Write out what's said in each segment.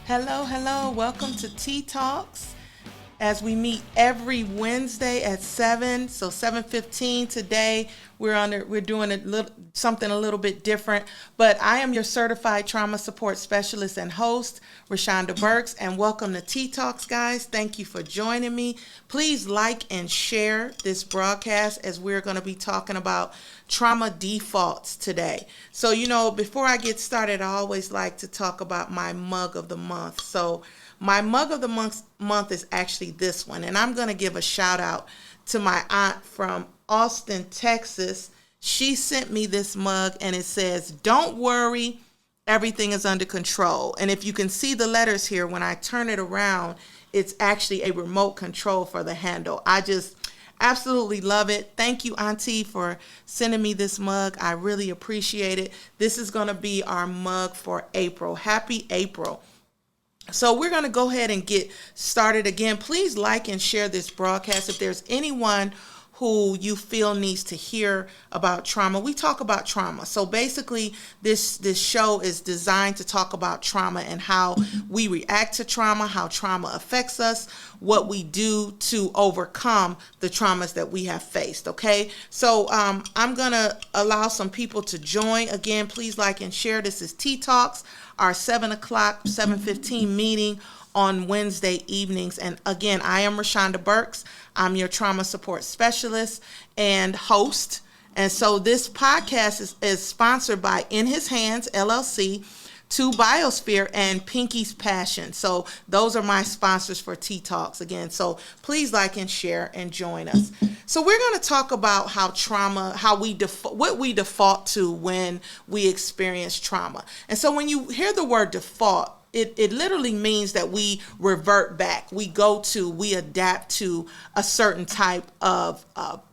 Hello, hello. Welcome to Tea Talks. As we meet every Wednesday at 7, so 7:15 today, we're doing something a little bit different, but I am your certified trauma support specialist and host, Richanda Birks, and welcome to Tea Talks, guys. Thank you for joining me. Please like and share this broadcast as we're going to be talking about trauma defaults today. So, before I get started, I always like to talk about my mug of the month. So, my mug of the month is actually this one, and I'm going to give a shout out to my aunt from Austin, Texas. She sent me this mug, and it says, "Don't worry, everything is under control." And if you can see the letters here, when I turn it around, it's actually a remote control for the handle. I just absolutely love it. Thank you, Auntie, for sending me this mug. I really appreciate it. This is going to be our mug for April. Happy April. So we're going to go ahead and get started again. Please like and share this broadcast. If there's anyone who you feel needs to hear about trauma, we talk about trauma. So basically, this show is designed to talk about trauma and how we react to trauma, how trauma affects us, what we do to overcome the traumas that we have faced. Okay, so I'm gonna allow some people to join. Again, please like and share. This is Tea Talks, our 7 o'clock, 7:15 meeting on Wednesday evenings. And again, I am Richanda Birks. I'm your trauma support specialist and host. And so this podcast is sponsored by In His Hands, LLC, To Biosphere, and Pinky's Passion. So those are my sponsors for Tea Talks again. So please like and share and join us. So we're going to talk about how trauma, what we default to when we experience trauma. And so when you hear the word default, it literally means that we revert back. We adapt to a certain type of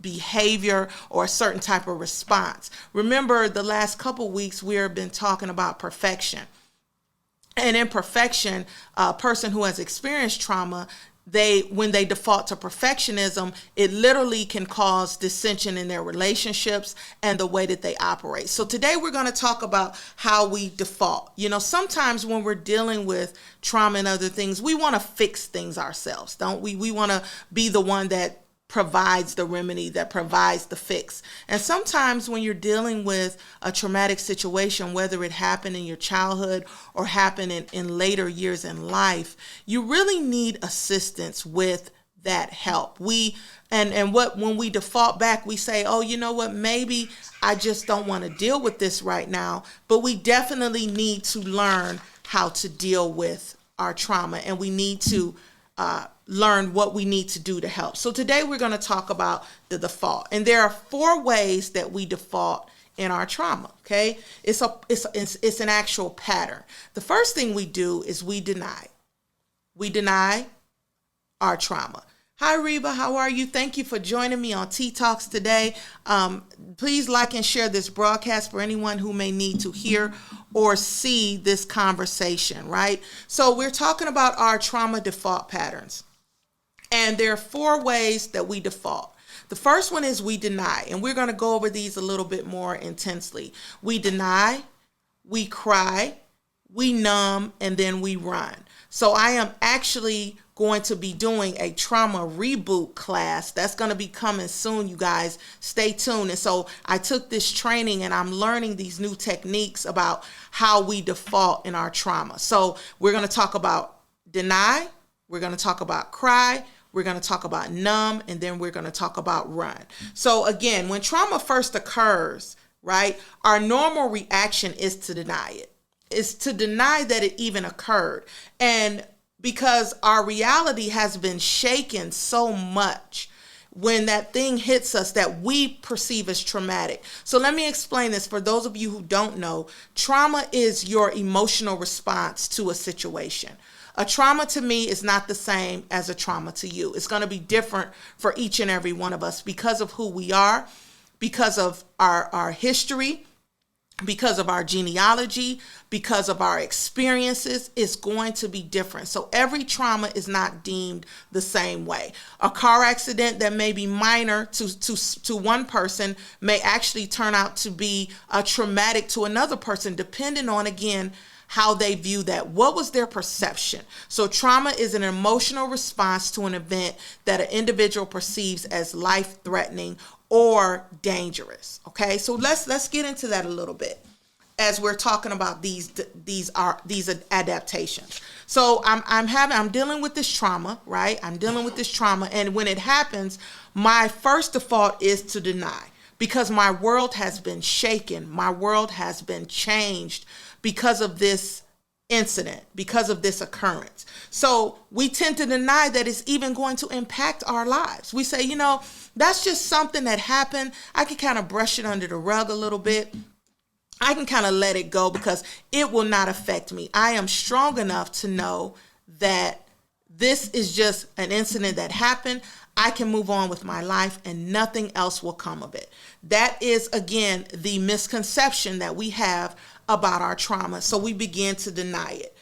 behavior or a certain type of response. Remember, the last couple weeks we have been talking about perfection. And in perfection, a person who has experienced trauma, when they default to perfectionism, it literally can cause dissension in their relationships and the way that they operate. So today we're going to talk about how we default. Sometimes when we're dealing with trauma and other things, we want to fix things ourselves, don't we? We want to be the one that provides the remedy, that provides the fix. And sometimes when you're dealing with a traumatic situation, whether it happened in your childhood or happened in later years in life, you really need assistance with that help. When we default back, we say, oh, you know what, maybe I just don't want to deal with this right now, but we definitely need to learn how to deal with our trauma, and we need to learn what we need to do to help. So today we're going to talk about the default. And there are 4 ways that we default in our trauma, okay? It's an actual pattern. The first thing we do is we deny. We deny our trauma. Hi, Reba. How are you? Thank you for joining me on Tea Talks today. Please like and share this broadcast for anyone who may need to hear or see this conversation, right? So we're talking about our trauma default patterns. And there are 4 ways that we default. The first one is we deny, and we're going to go over these a little bit more intensely. We deny, we cry, we numb, and then we run. So I am actually going to be doing a trauma reboot class that's going to be coming soon, you guys. Stay tuned. And so I took this training and I'm learning these new techniques about how we default in our trauma. So we're going to talk about deny, we're going to talk about cry, we're going to talk about numb, and then we're going to talk about run. So again, when trauma first occurs, right, our normal reaction is to deny it. It's to deny that it even occurred. And because our reality has been shaken so much when that thing hits us that we perceive as traumatic. So let me explain this for those of you who don't know. Trauma is your emotional response to a situation. A trauma to me is not the same as a trauma to you. It's going to be different for each and every one of us because of who we are, because of our history, because of our genealogy, because of our experiences. Is going to be different. So every trauma is not deemed the same way. A car accident that may be minor to one person may actually turn out to be traumatic to another person, depending on, again, how they view that. What was their perception? So trauma is an emotional response to an event that an individual perceives as life-threatening or dangerous. Okay, so let's get into that a little bit as we're talking about these adaptations. So I'm dealing with this trauma, right? I'm dealing with this trauma, and when it happens, my first default is to deny, because my world has been shaken, my world has been changed because of this incident, because of this occurrence. So we tend to deny that it's even going to impact our lives. We say, that's just something that happened. I can kind of brush it under the rug a little bit. I can kind of let it go because it will not affect me. I am strong enough to know that this is just an incident that happened. I can move on with my life and nothing else will come of it. That is, again, the misconception that we have about our trauma. So we begin to deny it.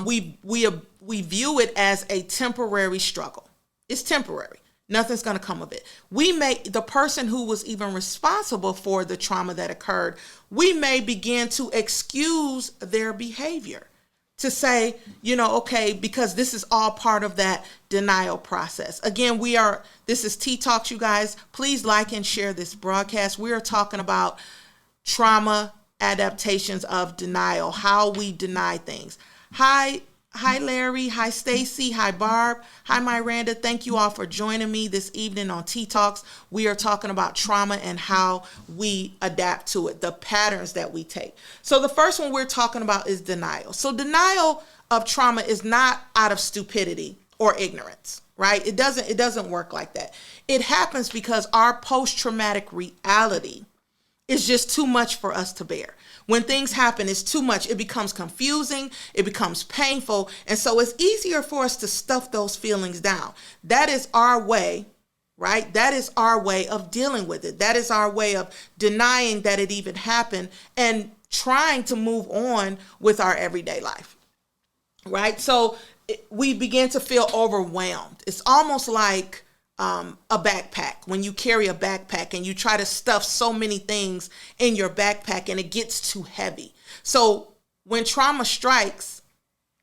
We view it as a temporary struggle. It's temporary. Nothing's going to come of it. The person who was even responsible for the trauma that occurred, we may begin to excuse their behavior, to say, okay, because this is all part of that denial process. Again, this is Tea Talks, you guys. Please like and share this broadcast. We are talking about trauma adaptations of denial, how we deny things. Hi, Larry. Hi, Stacy. Hi, Barb. Hi, Miranda. Thank you all for joining me this evening on Tea Talks. We are talking about trauma and how we adapt to it, the patterns that we take. So the first one we're talking about is denial. So denial of trauma is not out of stupidity or ignorance, right? It doesn't work like that. It happens because our post-traumatic reality is just too much for us to bear. When things happen, it's too much. It becomes confusing. It becomes painful. And so it's easier for us to stuff those feelings down. That is our way, right? That is our way of dealing with it. That is our way of denying that it even happened and trying to move on with our everyday life, right? So we begin to feel overwhelmed. It's almost like a backpack. When you carry a backpack and you try to stuff so many things in your backpack and it gets too heavy. So when trauma strikes,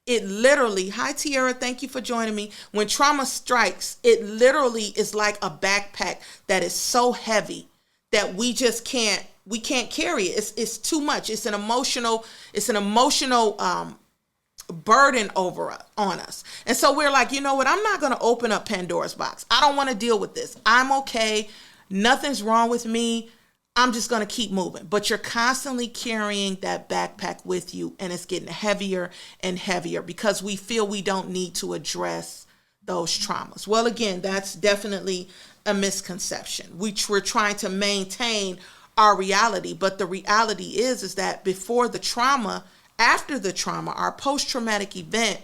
it literally, hi Tiara, thank you for joining me. When trauma strikes, it literally is like a backpack that is so heavy that we can't carry it. It's too much. It's an emotional burden on us. And so we're like, you know what? I'm not going to open up Pandora's box. I don't want to deal with this. I'm okay. Nothing's wrong with me. I'm just going to keep moving. But you're constantly carrying that backpack with you, and it's getting heavier and heavier because we feel we don't need to address those traumas. Well, again, that's definitely a misconception. We're trying to maintain our reality, but the reality is that before the trauma, after the trauma, our post-traumatic event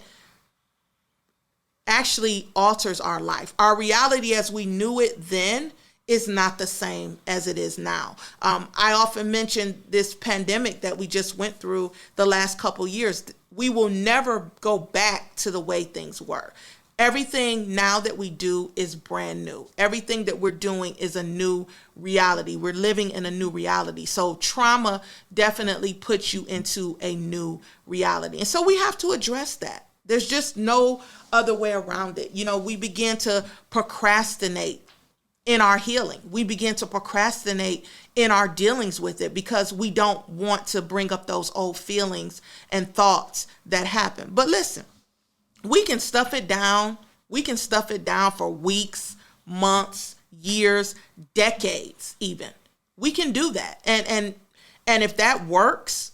actually alters our life. Our reality as we knew it then is not the same as it is now. I often mention this pandemic that we just went through the last couple years. We will never go back to the way things were. Everything now that we do is brand new. Everything that we're doing is a new reality. We're living in a new reality. So trauma definitely puts you into a new reality. And so we have to address that. There's just no other way around it. We begin to procrastinate in our healing. We begin to procrastinate in our dealings with it because we don't want to bring up those old feelings and thoughts that happen. But listen, we can stuff it down. We can stuff it down for weeks, months, years, decades even. We can do that. And if that works,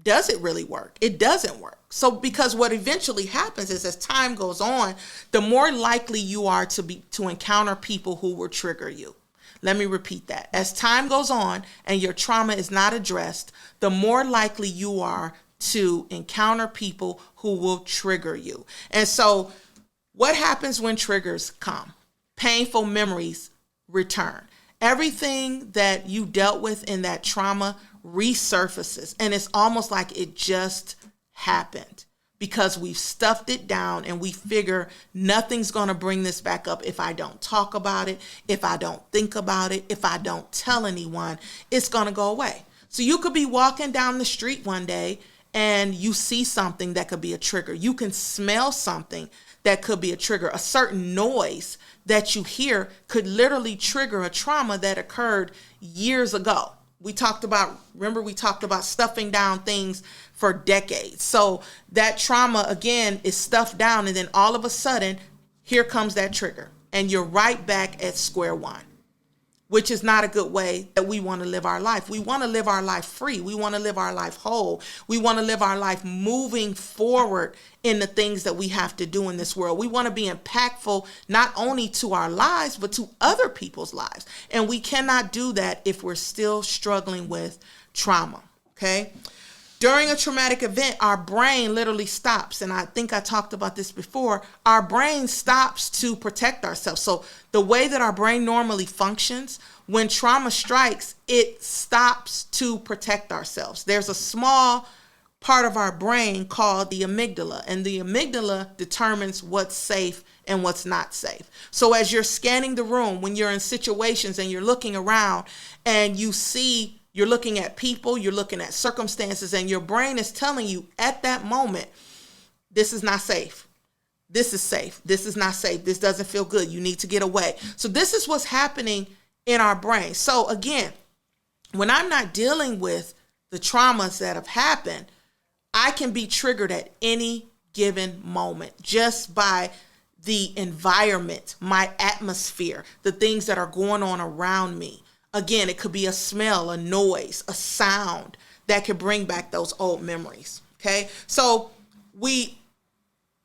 does it really work? It doesn't work. So because what eventually happens is as time goes on, the more likely you are to encounter people who will trigger you. Let me repeat that. As time goes on and your trauma is not addressed, the more likely you are to encounter people who will trigger you. And so what happens when triggers come? Painful memories return. Everything that you dealt with in that trauma resurfaces. And it's almost like it just happened because we've stuffed it down and we figure nothing's going to bring this back up if I don't talk about it, if I don't think about it, if I don't tell anyone, it's going to go away. So you could be walking down the street one day and you see something that could be a trigger. You can smell something that could be a trigger. A certain noise that you hear could literally trigger a trauma that occurred years ago. We talked about stuffing down things for decades. So that trauma, again, is stuffed down, and then all of a sudden, here comes that trigger, and you're right back at square one, which is not a good way that we want to live our life. We want to live our life free. We want to live our life whole. We want to live our life moving forward in the things that we have to do in this world. We want to be impactful not only to our lives, but to other people's lives. And we cannot do that if we're still struggling with trauma, okay? During a traumatic event, our brain literally stops. And I think I talked about this before. Our brain stops to protect ourselves. So the way that our brain normally functions, when trauma strikes, it stops to protect ourselves. There's a small part of our brain called the amygdala, and the amygdala determines what's safe and what's not safe. So as you're scanning the room, when you're in situations and you're looking around and you're looking at people, you're looking at circumstances, and your brain is telling you at that moment, this is not safe. This is safe. This is not safe. This doesn't feel good. You need to get away. So this is what's happening in our brain. So again, when I'm not dealing with the traumas that have happened, I can be triggered at any given moment just by the environment, my atmosphere, the things that are going on around me. Again, it could be a smell, a noise, a sound that could bring back those old memories. Okay. So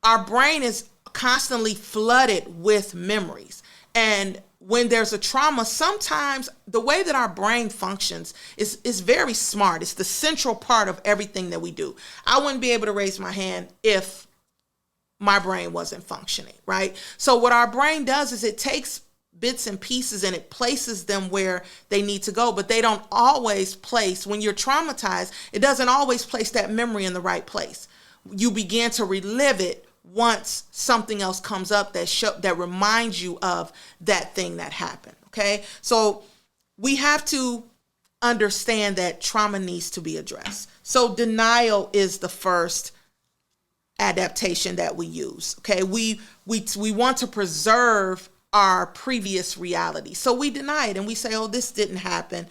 our brain is constantly flooded with memories. And when there's a trauma, sometimes the way that our brain functions is very smart. It's the central part of everything that we do. I wouldn't be able to raise my hand if my brain wasn't functioning, right? So what our brain does is it takes bits and pieces and it places them where they need to go, but they don't always place, when you're traumatized, it doesn't always place that memory in the right place. You begin to relive it once something else comes up that reminds you of that thing that happened. Okay. So we have to understand that trauma needs to be addressed. So denial is the first adaptation that we use. Okay. We want to preserve our previous reality. So we deny it and we say, oh, this didn't happen.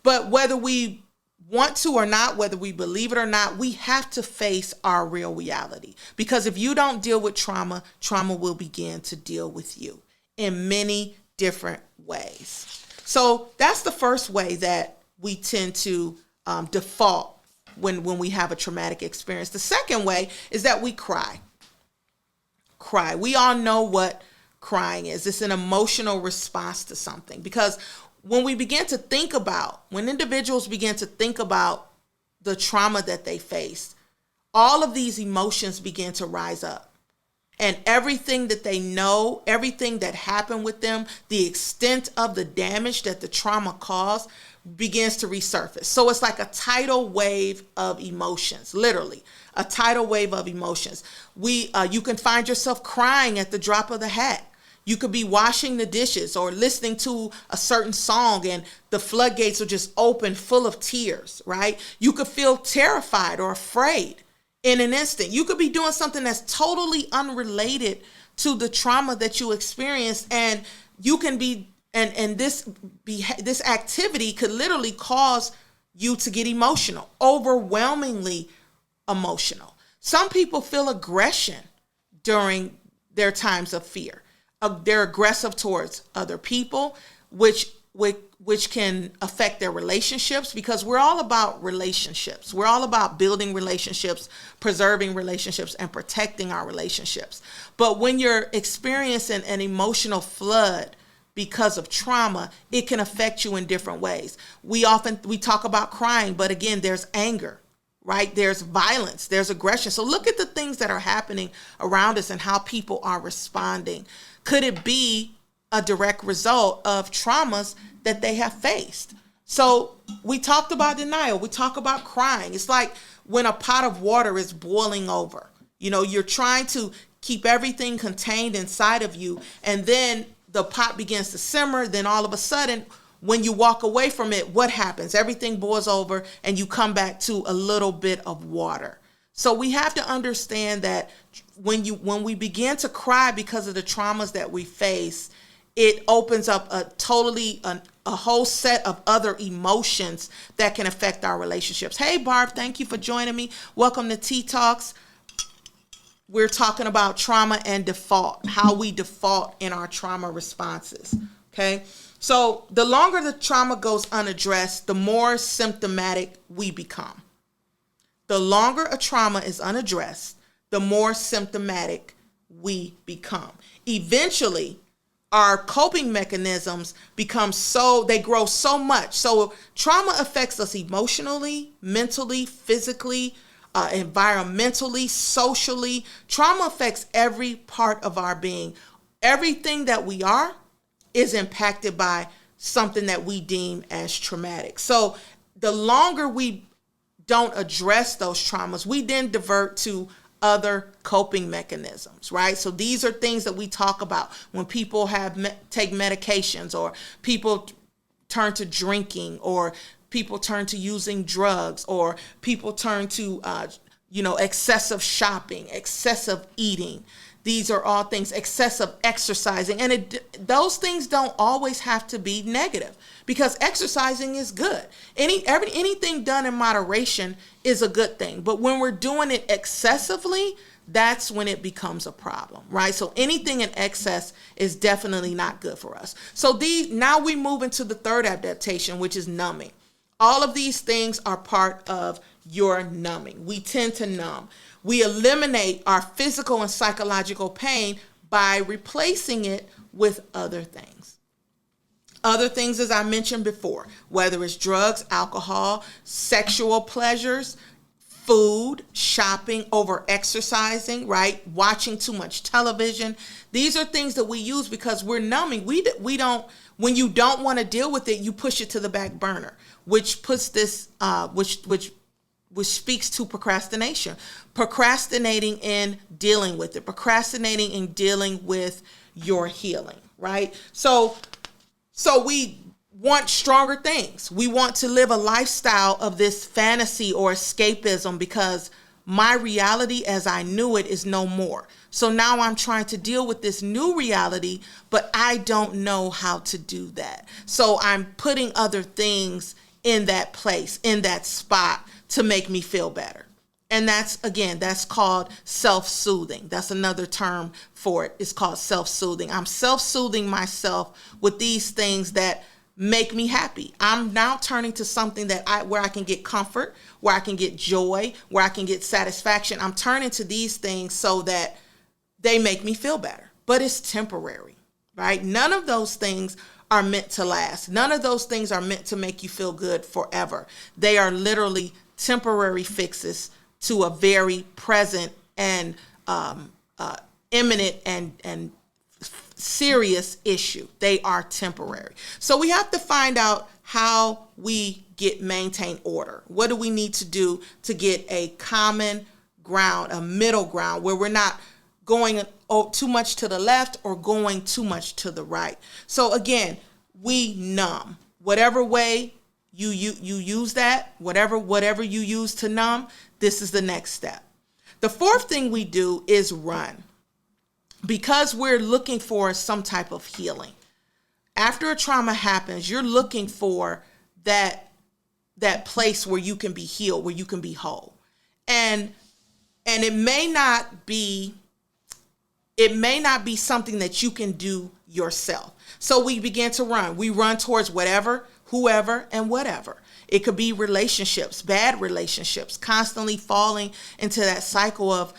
But whether we want to or not, whether we believe it or not, we have to face our real reality. Because if you don't deal with trauma, trauma will begin to deal with you in many different ways. So that's the first way that we tend to default when we have a traumatic experience. The second way is that we cry. We all know what crying is. It's an emotional response to something, because when individuals begin to think about the trauma that they faced, all of these emotions begin to rise up, and everything that they know, everything that happened with them, the extent of the damage that the trauma caused begins to resurface. So it's like a tidal wave of emotions, literally a tidal wave of emotions. You can find yourself crying at the drop of the hat. You could be washing the dishes or listening to a certain song and the floodgates will just open full of tears, right? You could feel terrified or afraid in an instant. You could be doing something that's totally unrelated to the trauma that you experienced, and you can be, and this activity could literally cause you to get emotional, overwhelmingly emotional. Some people feel aggression during their times of fear. They're aggressive towards other people, which can affect their relationships, because we're all about relationships. We're all about building relationships, preserving relationships, and protecting our relationships. But when you're experiencing an emotional flood because of trauma, it can affect you in different ways. We talk about crying, but again, there's anger, right? There's violence, there's aggression. So look at the things that are happening around us and how people are responding. Could it be a direct result of traumas that they have faced? So we talked about denial. We talk about crying. It's like when a pot of water is boiling over. You're trying to keep everything contained inside of you, and then the pot begins to simmer. Then all of a sudden, when you walk away from it, what happens? Everything boils over and you come back to a little bit of water. So we have to understand that when we begin to cry because of the traumas that we face, it opens up a whole set of other emotions that can affect our relationships. Hey, Barb, thank you for joining me. Welcome to Tea Talks. We're talking about trauma and default, how we default in our trauma responses. Okay. So the longer the trauma goes unaddressed, the more symptomatic we become. The longer a trauma is unaddressed, the more symptomatic we become. Eventually, our coping mechanisms they grow so much. So trauma affects us emotionally, mentally, physically, environmentally, socially. Trauma affects every part of our being. Everything that we are is impacted by something that we deem as traumatic. So the longer we don't address those traumas, we then divert to other coping mechanisms, right? So these are things that we talk about when people take medications, or people turn to drinking, or people turn to using drugs, or people turn to excessive shopping, excessive eating. These are all things, excessive exercising. And those things don't always have to be negative, because exercising is good. Anything done in moderation is a good thing. But when we're doing it excessively, that's when it becomes a problem, right? So anything in excess is definitely not good for us. So now we move into the third adaptation, which is numbing. All of these things are part of your numbing. We tend to numb. We eliminate our physical and psychological pain by replacing it with other things. Other things, as I mentioned before, whether it's drugs, alcohol, sexual pleasures, food, shopping, over exercising, right? Watching too much television. These are things that we use because we're numbing. We don't, when you don't want to deal with it, you push it to the back burner, which puts this, which speaks to procrastination. Procrastinating in dealing with it. Procrastinating in dealing with your healing, right? So we want stronger things. We want to live a lifestyle of this fantasy or escapism because my reality as I knew it is no more. So now I'm trying to deal with this new reality, but I don't know how to do that. So I'm putting other things in that place, in that spot, to make me feel better. And that's called self-soothing. That's another term for it. It's called self-soothing. I'm self-soothing myself with these things that make me happy. I'm now turning to something where I can get comfort, where I can get joy, where I can get satisfaction. I'm turning to these things so that they make me feel better. But it's temporary, right? None of those things are meant to last. None of those things are meant to make you feel good forever. They are literally temporary fixes to a very present and imminent and serious issue. They are temporary. So we have to find out how we maintain order. What do we need to do to get a common ground, a middle ground, where we're not going too much to the left or going too much to the right? So again, we numb. Whatever way you use that, whatever you use to numb, this is the next step. The fourth thing we do is run, because we're looking for some type of healing. After a trauma happens, you're looking for that place where you can be healed, where you can be whole. And it may not be something that you can do yourself. So we begin to run. We run towards whatever, whoever, and whatever. It could be relationships, bad relationships, constantly falling into that cycle of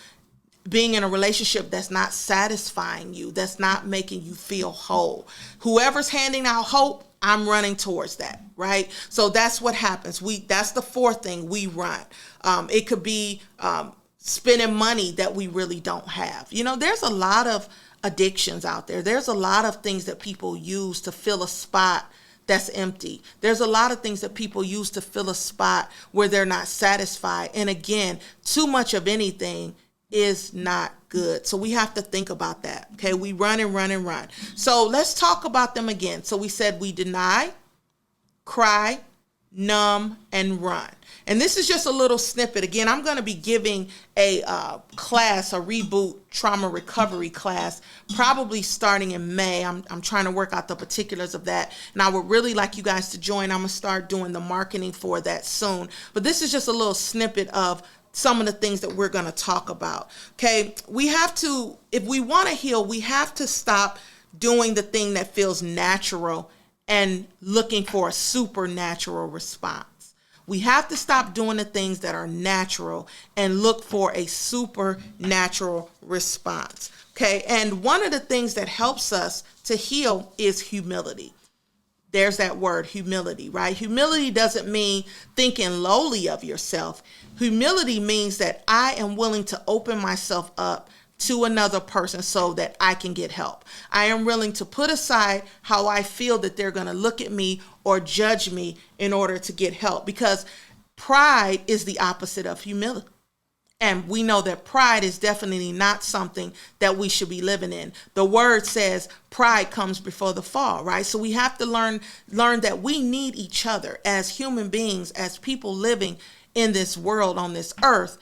being in a relationship that's not satisfying you, that's not making you feel whole. Whoever's handing out hope, I'm running towards that, right? So that's what happens. That's the fourth thing, we run. It could be spending money that we really don't have. There's a lot of addictions out there. There's a lot of things that people use to fill a spot that's empty. There's a lot of things that people use to fill a spot where they're not satisfied. And again, too much of anything is not good. So we have to think about that. Okay, we run and run and run. So let's talk about them again. So we said we deny, cry, numb, and run. And this is just a little snippet. Again, I'm going to be giving a class, a reboot trauma recovery class, probably starting in May. I'm trying to work out the particulars of that. And I would really like you guys to join. I'm going to start doing the marketing for that soon. But this is just a little snippet of some of the things that we're going to talk about. Okay, we have to, if we want to heal, we have to stop doing the thing that feels natural and looking for a supernatural response. We have to stop doing the things that are natural and look for a supernatural response. Okay, and one of the things that helps us to heal is humility. There's that word, humility, right? Humility doesn't mean thinking lowly of yourself. Humility means that I am willing to open myself up to another person so that I can get help. I am willing to put aside how I feel that they're going to look at me or judge me in order to get help, because pride is the opposite of humility. And we know that pride is definitely not something that we should be living in. The word says pride comes before the fall, right? So we have to learn that we need each other as human beings, as people living in this world, on this earth.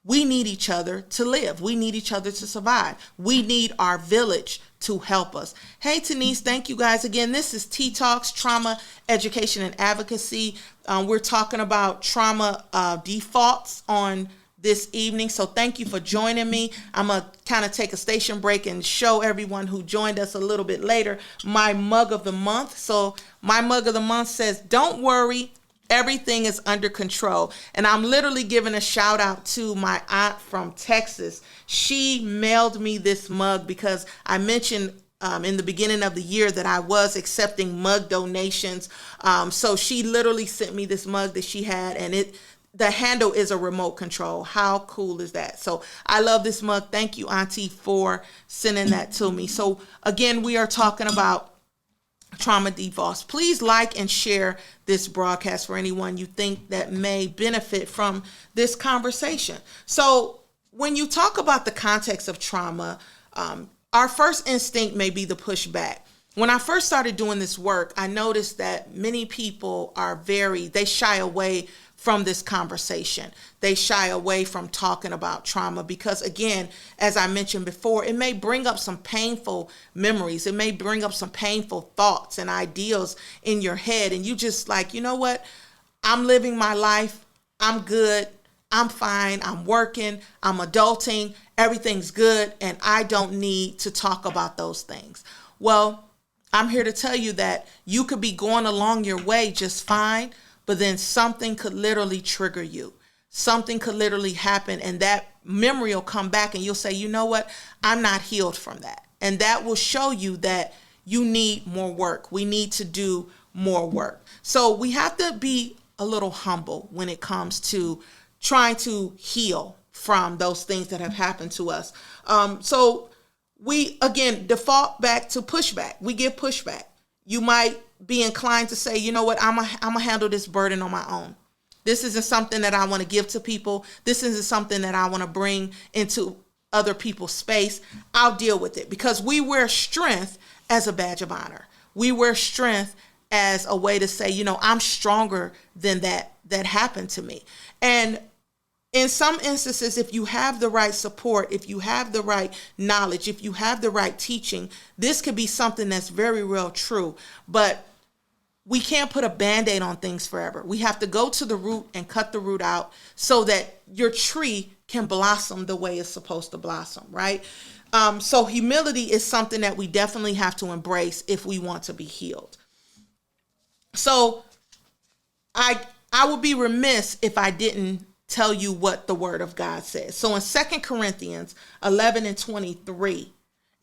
We need each other to live. We need each other to survive. We need our village to help us. Hey, Denise, thank you guys again. This is T Talks, Trauma, Education, and Advocacy. We're talking about trauma defaults on this evening. So thank you for joining me. I'm going to kind of take a station break and show everyone who joined us a little bit later my mug of the month. So my mug of the month says, "Don't worry, everything is under control." And I'm literally giving a shout out to my aunt from Texas. She mailed me this mug because I mentioned in the beginning of the year that I was accepting mug donations. So she literally sent me this mug that she had, and the handle is a remote control. How cool is that? So I love this mug. Thank you, Auntie, for sending that to me. So again, we are talking about trauma defaults. Please like and share this broadcast for anyone you think that may benefit from this conversation. So when you talk about the context of trauma, our first instinct may be the pushback. When I first started doing this work, I noticed that many people they shy away from this conversation. They shy away from talking about trauma because, again, as I mentioned before, it may bring up some painful memories. It may bring up some painful thoughts and ideals in your head. And you just like, you know what? I'm living my life. I'm good. I'm fine. I'm working. I'm adulting. Everything's good. And I don't need to talk about those things. Well, I'm here to tell you that you could be going along your way just fine, but then something could literally trigger you. Something could literally happen, and that memory will come back and you'll say, you know what? I'm not healed from that. And that will show you that you need more work. We need to do more work. So we have to be a little humble when it comes to trying to heal from those things that have happened to us. So we, again, default back to pushback. We give pushback. You might be inclined to say, you know what, I'm gonna handle this burden on my own. This isn't something that I want to give to people. This isn't something that I want to bring into other people's space. I'll deal with it, because we wear strength as a badge of honor. We wear strength as a way to say, you know, I'm stronger than that happened to me. And in some instances, if you have the right support, if you have the right knowledge, if you have the right teaching, this could be something that's very real true. But we can't put a Band-Aid on things forever. We have to go to the root and cut the root out so that your tree can blossom the way it's supposed to blossom, right? So humility is something that we definitely have to embrace if we want to be healed. So I would be remiss if I didn't tell you what the word of God says. So in 2 Corinthians 11 and 23,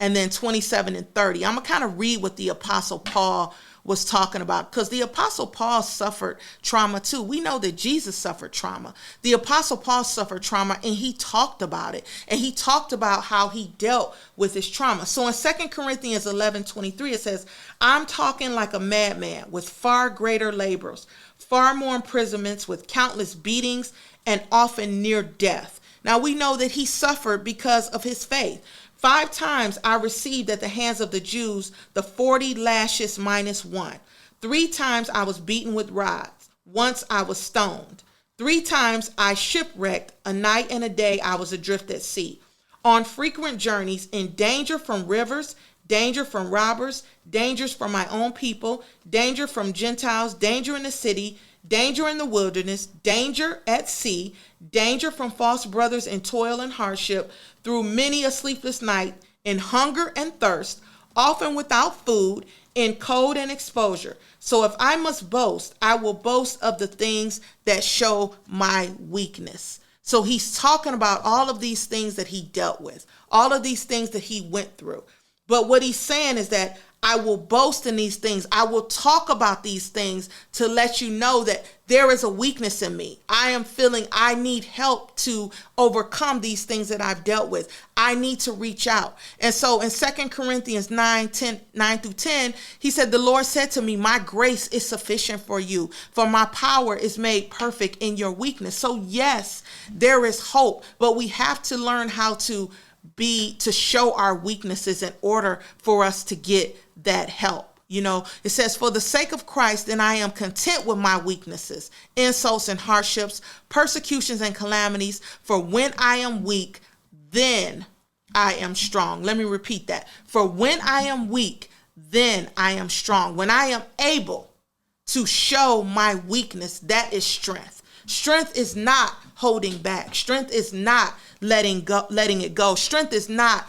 and then 27 and 30, I'm going to kind of read what the Apostle Paul was talking about, because the Apostle Paul suffered trauma too. We know that Jesus suffered trauma. The Apostle Paul suffered trauma, and he talked about it, and he talked about how he dealt with his trauma. So in 2 Corinthians 11:23, it says, "I'm talking like a madman, with far greater labors, far more imprisonments, with countless beatings, and often near death." Now we know that he suffered because of his faith. 5 times I received at the hands of the Jews the 40 lashes minus 1. 3 times I was beaten with rods. Once I was stoned. 3 times I shipwrecked. A night and a day I was adrift at sea. On frequent journeys, in danger from rivers, danger from robbers, dangers from my own people, danger from Gentiles, danger in the city, danger in the wilderness, danger at sea, danger from false brothers in toil and hardship, through many a sleepless night, in hunger and thirst, often without food, in cold and exposure. So if I must boast, I will boast of the things that show my weakness. So he's talking about all of these things that he dealt with, all of these things that he went through. But what he's saying is that I will boast in these things. I will talk about these things to let you know that there is a weakness in me. I am feeling I need help to overcome these things that I've dealt with. I need to reach out. And so in 2 Corinthians 9 through 10, he said, the Lord said to me, my grace is sufficient for you, for my power is made perfect in your weakness. So yes, there is hope, but we have to learn how to show our weaknesses in order for us to get that help. You know, it says, for the sake of Christ, then I am content with my weaknesses, insults and hardships, persecutions and calamities. For when I am weak, then I am strong. Let me repeat that. For when I am weak, then I am strong. When I am able to show my weakness, that is strength. Strength is not holding back. Strength is not letting it go. Strength is not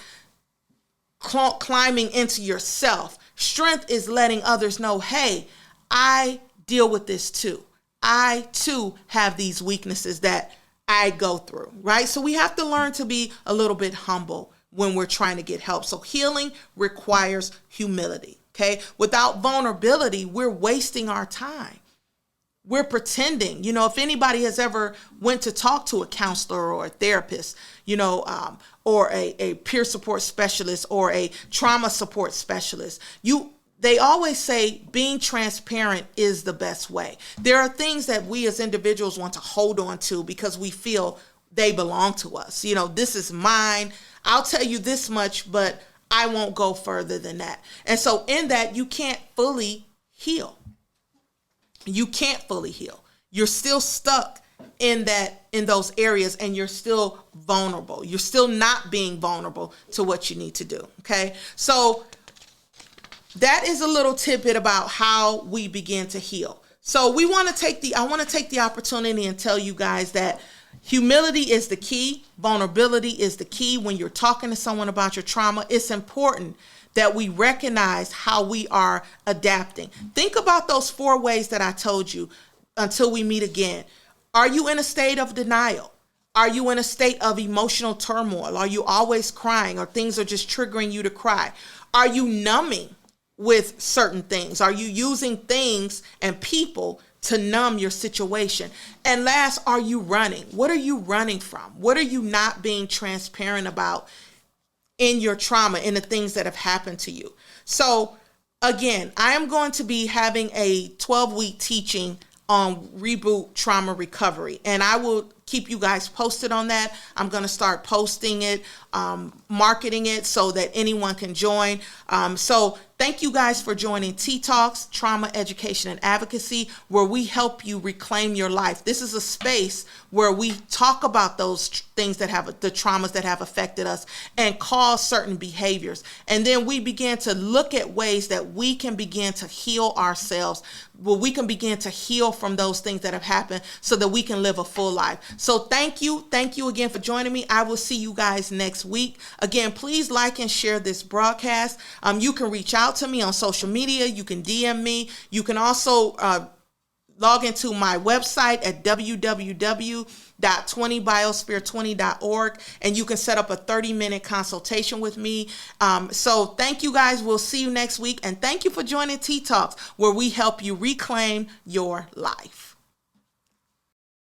climbing into yourself. Strength is letting others know, hey, I deal with this too. I too have these weaknesses that I go through, right? So we have to learn to be a little bit humble when we're trying to get help. So healing requires humility, okay? Without vulnerability, we're wasting our time. We're pretending. You know, if anybody has ever went to talk to a counselor or a therapist, you know, or a peer support specialist or a trauma support specialist, they always say being transparent is the best way. There are things that we as individuals want to hold on to because we feel they belong to us. You know, this is mine. I'll tell you this much, but I won't go further than that. And so in that, you can't fully heal. You can't fully heal. You're still stuck in those areas, and you're still vulnerable. You're still not being vulnerable to what you need to do. Okay. So that is a little tidbit about how we begin to heal. So I want to take the opportunity and tell you guys that humility is the key. Vulnerability is the key. When you're talking to someone about your trauma, it's important that we recognize how we are adapting. Think about those 4 ways that I told you until we meet again. Are you in a state of denial? Are you in a state of emotional turmoil? Are you always crying, or things are just triggering you to cry? Are you numbing with certain things? Are you using things and people to numb your situation? And last, are you running? What are you running from? What are you not being transparent about in your trauma, in the things that have happened to you? So again, I am going to be having a 12-week teaching on reboot trauma recovery, and I will keep you guys posted on that. I'm going to start posting it, marketing it so that anyone can join. So thank you guys for joining T Talks, Trauma Education and Advocacy, where we help you reclaim your life. This is a space where we talk about those things that have the traumas that have affected us and cause certain behaviors. And then we begin to look at ways that we can begin to heal ourselves, where we can begin to heal from those things that have happened so that we can live a full life. So thank you again for joining me. I will see you guys next week. Again, please like and share this broadcast. You can reach out to me on social media. You can DM me. You can also log into my website at www.20biosphere20.org, and you can set up a 30-minute consultation with me. So thank you guys. We'll see you next week. And thank you for joining T Talks, where we help you reclaim your life.